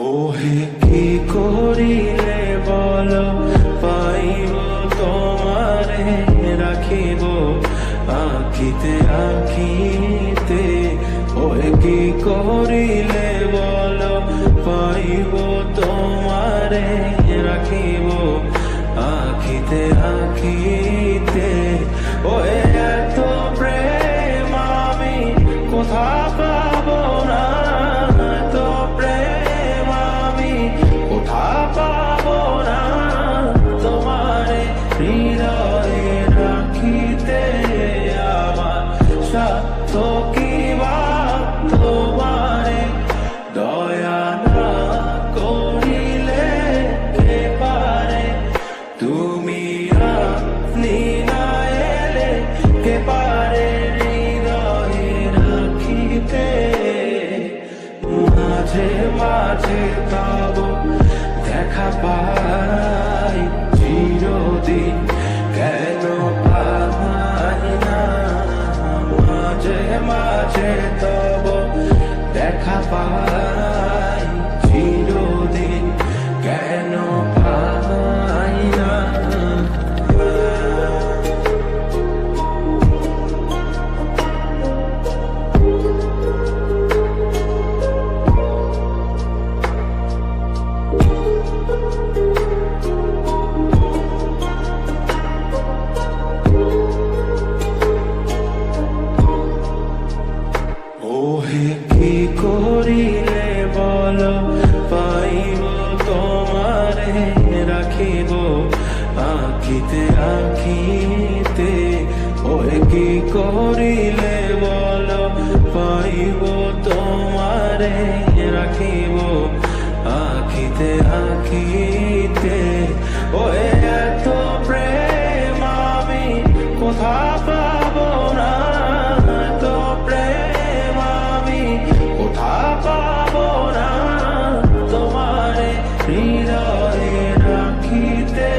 ওহে কি করিলে বল পাইব তোমারে রাখিব আখিতে আখিতে। ওহে কি করিলে বল পাইব তোমারে রাখিব আখিতে আখিতে। ওহে এত প্রেম আমি কোথা পাব না, এত প্রেম আমি কোথা পাব না। তোমারে হৃদয়ে রাখিতে আমার সাধ্য কি বা তোমারে দয়া না করিলে কে পারে। তুমি আপনি না এলে কে পারে হৃদয়ে রাখিতে। মাঝে মাঝে তব দেখা পাই চিরদিন কেন পাই না। মাঝে মাঝে তব দেখা পাই চিরদিন কেন পাই না। ওহে কি করিলে বল পাইব তোমারে রাখিব আখিতে আখিতে। ওহে কি করিলে বল পাইব তোমারে রাখিব আখিতে আখিতে। ওহে এত প্রেম আমি কোথা পাব না, এত প্রেম আমি কোথা পাব না। তোমারে হৃদয়ে রাখিতে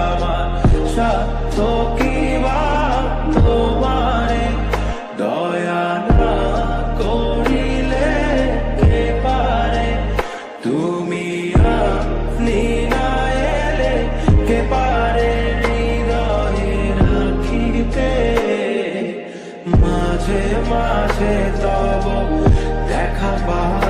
আমার সাধ্য কি বা তোমারে দয়া না করিলে কে পারে। তুমি আপনি না এলে কে পারে হৃদয়ে রাখিতে। মাঝে মাঝে তব দেখা পাই